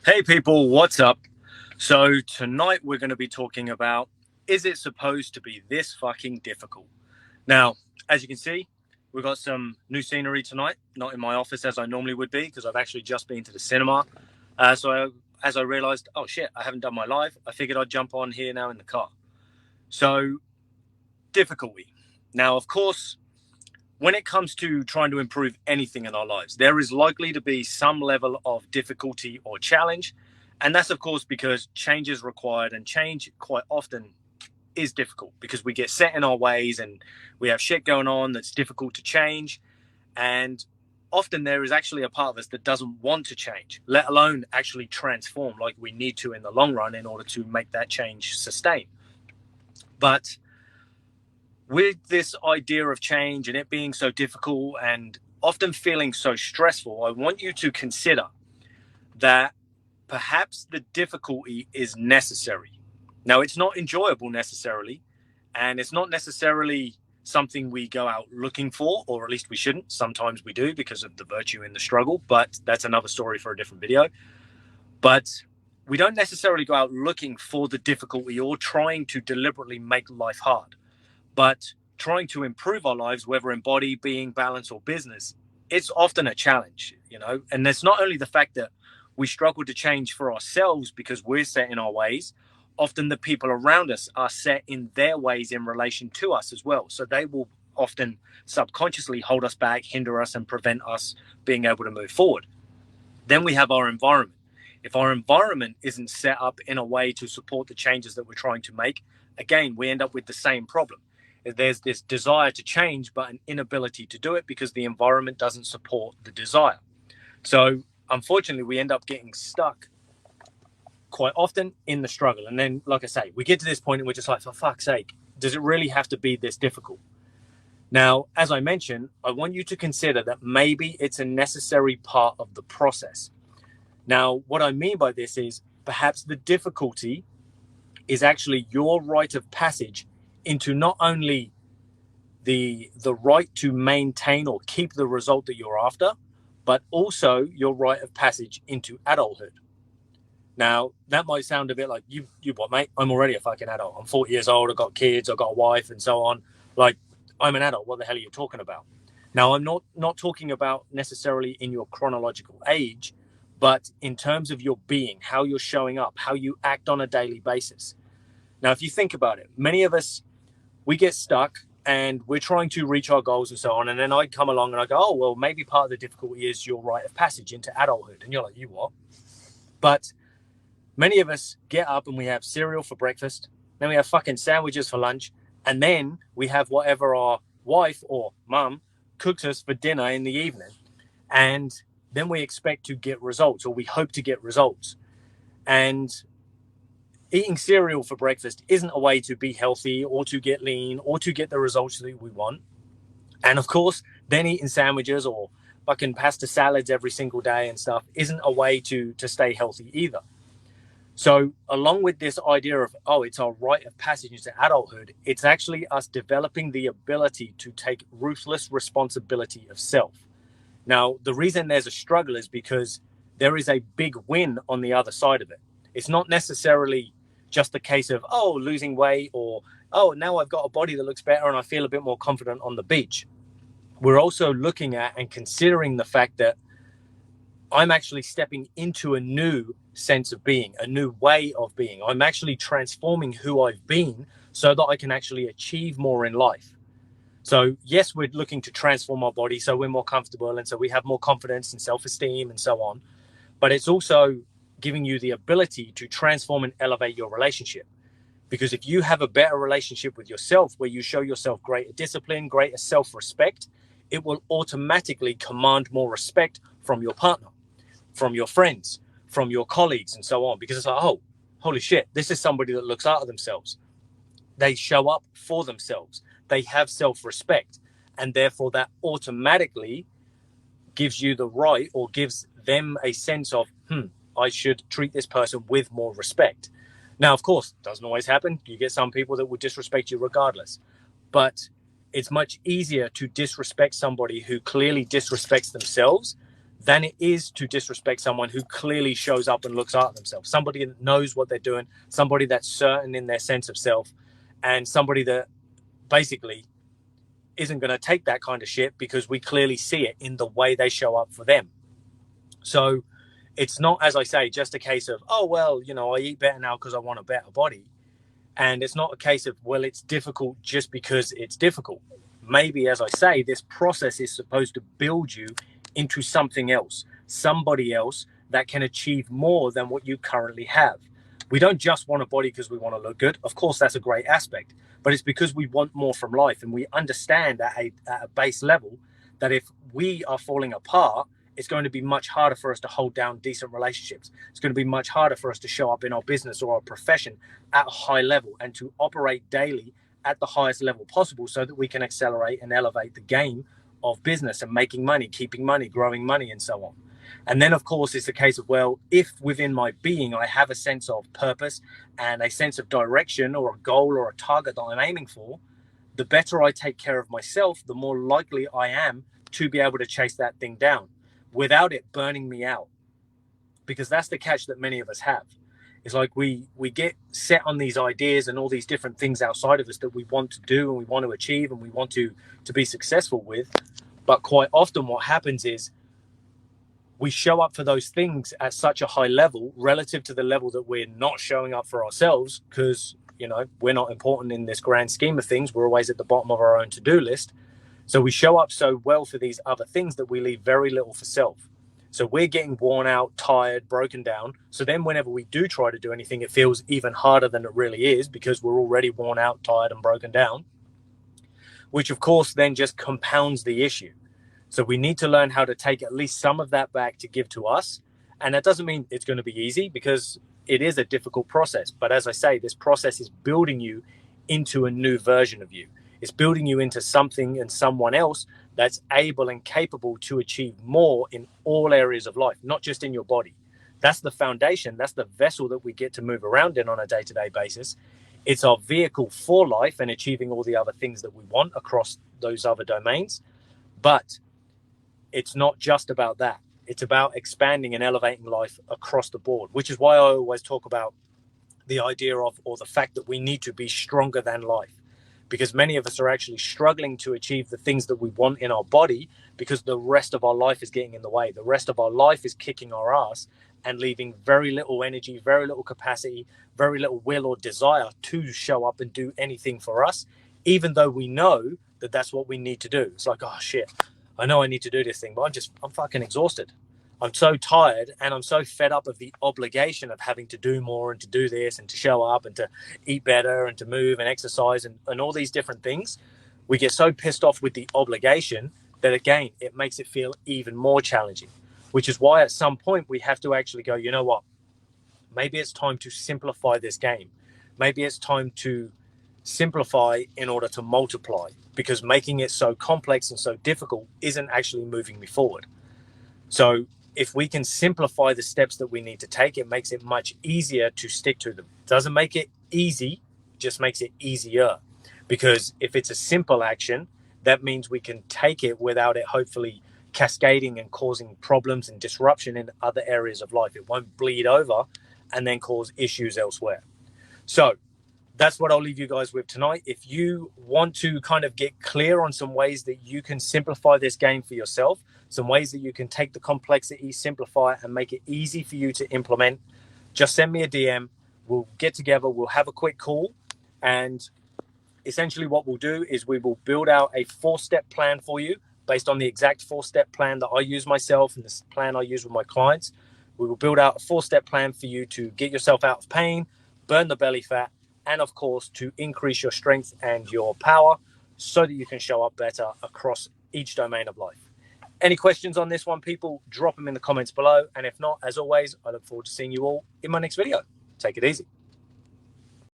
Hey people, what's up? So tonight we're going to be talking about, is it supposed to be this fucking difficult? Now, as you can see, we've got some new scenery tonight, not in my office as I normally would be because I've actually just been to the cinema. As I realized, oh shit, I haven't done my live, I figured I'd jump on here now in the car. So, difficulty. Now, of course, when it comes to trying to improve anything in our lives, there is likely to be some level of difficulty or challenge. And that's, of course, because change is required, and change quite often is difficult because we get set in our ways and we have shit going on that's difficult to change. And often there is actually a part of us that doesn't want to change, let alone actually transform like we need to in the long run in order to make that change sustain. But with this idea of change and it being so difficult and often feeling so stressful, I want you to consider that perhaps the difficulty is necessary. Now, it's not enjoyable necessarily, and it's not necessarily something we go out looking for, or at least we shouldn't. Sometimes we do because of the virtue in the struggle, but that's another story for a different video. But we don't necessarily go out looking for the difficulty or trying to deliberately make life hard. But trying to improve our lives, whether in body, being, balance, or business, it's often a challenge, you know. And it's not only the fact that we struggle to change for ourselves because we're set in our ways. Often the people around us are set in their ways in relation to us as well. So they will often subconsciously hold us back, hinder us, and prevent us being able to move forward. Then we have our environment. If our environment isn't set up in a way to support the changes that we're trying to make, again, we end up with the same problem. There's this desire to change, but an inability to do it because the environment doesn't support the desire. So unfortunately, we end up getting stuck quite often in the struggle. And then, like I say, we get to this point and we're just like, for fuck's sake, does it really have to be this difficult? Now, as I mentioned, I want you to consider that maybe it's a necessary part of the process. Now, what I mean by this is perhaps the difficulty is actually your rite of passage into not only the right to maintain or keep the result that you're after, but also your rite of passage into adulthood. Now, that might sound a bit like, you what, mate? I'm already a fucking adult. I'm 40 years old. I've got kids. I've got a wife and so on. Like, I'm an adult. What the hell are you talking about? Now, I'm not talking about necessarily in your chronological age, but in terms of your being, how you're showing up, how you act on a daily basis. Now, if you think about it, many of us, we get stuck and we're trying to reach our goals and so on. And then I come along and I go, oh, well, maybe part of the difficulty is your rite of passage into adulthood. And you're like, you what? But many of us get up and we have cereal for breakfast, then we have fucking sandwiches for lunch, and then we have whatever our wife or mum cooks us for dinner in the evening. And then we expect to get results, or we hope to get results. And eating cereal for breakfast isn't a way to be healthy or to get lean or to get the results that we want. And of course, then eating sandwiches or fucking pasta salads every single day and stuff isn't a way to stay healthy either. So along with this idea of, oh, it's our rite of passage into adulthood, it's actually us developing the ability to take ruthless responsibility of self. Now, the reason there's a struggle is because there is a big win on the other side of it. It's not necessarily just a case of, oh, losing weight or, oh, now I've got a body that looks better and I feel a bit more confident on the beach. We're also looking at and considering the fact that I'm actually stepping into a new sense of being, a new way of being. I'm actually transforming who I've been so that I can actually achieve more in life. So yes, we're looking to transform our body so we're more comfortable and so we have more confidence and self-esteem and so on. But it's also giving you the ability to transform and elevate your relationship. Because if you have a better relationship with yourself, where you show yourself greater discipline, greater self-respect, it will automatically command more respect from your partner, from your friends, from your colleagues, and so on. Because it's like, oh, holy shit, this is somebody that looks after themselves. They show up for themselves. They have self-respect. And therefore, that automatically gives you the right, or gives them a sense of, I should treat this person with more respect. Now, of course, it doesn't always happen. You get some people that will disrespect you regardless. But it's much easier to disrespect somebody who clearly disrespects themselves than it is to disrespect someone who clearly shows up and looks after themselves. Somebody that knows what they're doing, somebody that's certain in their sense of self, and somebody that basically isn't going to take that kind of shit because we clearly see it in the way they show up for them. So it's not, as I say, just a case of, oh, well, I eat better now because I want a better body. And it's not a case of, well, it's difficult just because it's difficult. Maybe, as I say, this process is supposed to build you into something else, somebody else that can achieve more than what you currently have. We don't just want a body because we want to look good. Of course, that's a great aspect, but it's because we want more from life. And we understand at a base level that if we are falling apart, it's going to be much harder for us to hold down decent relationships. It's going to be much harder for us to show up in our business or our profession at a high level and to operate daily at the highest level possible so that we can accelerate and elevate the game of business and making money, keeping money, growing money, and so on. And then, of course, it's a case of, well, if within my being I have a sense of purpose and a sense of direction or a goal or a target that I'm aiming for, the better I take care of myself, the more likely I am to be able to chase that thing down without it burning me out. Because that's the catch that many of us have. It's like we get set on these ideas and all these different things outside of us that we want to do and we want to achieve and we want to be successful with. But quite often what happens is we show up for those things at such a high level relative to the level that we're not showing up for ourselves because, we're not important in this grand scheme of things. We're always at the bottom of our own to-do list. So we show up so well for these other things that we leave very little for self. So we're getting worn out, tired, broken down. So then whenever we do try to do anything, it feels even harder than it really is because we're already worn out, tired, and broken down, which of course then just compounds the issue. So we need to learn how to take at least some of that back to give to us. And that doesn't mean it's going to be easy because it is a difficult process. But as I say, this process is building you into a new version of you. It's building you into something and someone else that's able and capable to achieve more in all areas of life, not just in your body. That's the foundation. That's the vessel that we get to move around in on a day-to-day basis. It's our vehicle for life and achieving all the other things that we want across those other domains. But it's not just about that. It's about expanding and elevating life across the board, which is why I always talk about the idea of, or the fact that we need to be stronger than life. Because many of us are actually struggling to achieve the things that we want in our body because the rest of our life is getting in the way. The rest of our life is kicking our ass and leaving very little energy, very little capacity, very little will or desire to show up and do anything for us, even though we know that that's what we need to do. It's like, oh shit, I know I need to do this thing, but I'm fucking exhausted. I'm so tired and I'm so fed up of the obligation of having to do more and to do this and to show up and to eat better and to move and exercise and all these different things. We get so pissed off with the obligation that, again, it makes it feel even more challenging, which is why at some point we have to actually go, you know what? Maybe it's time to simplify this game. Maybe it's time to simplify in order to multiply, because making it so complex and so difficult isn't actually moving me forward. So if we can simplify the steps that we need to take, it makes it much easier to stick to them. It doesn't make it easy, just makes it easier. Because if it's a simple action, that means we can take it without it hopefully cascading and causing problems and disruption in other areas of life. It won't bleed over and then cause issues elsewhere. So that's what I'll leave you guys with tonight. If you want to kind of get clear on some ways that you can simplify this game for yourself, some ways that you can take the complexity, simplify it, and make it easy for you to implement, just send me a DM. We'll get together. We'll have a quick call. And essentially what we'll do is we will build out a 4-step plan for you based on the exact 4-step plan that I use myself and this plan I use with my clients. We will build out a 4-step plan for you to get yourself out of pain, burn the belly fat, and of course to increase your strength and your power so that you can show up better across each domain of life. Any questions on this one, people? Drop them in the comments below. And if not, as always, I look forward to seeing you all in my next video. Take it easy.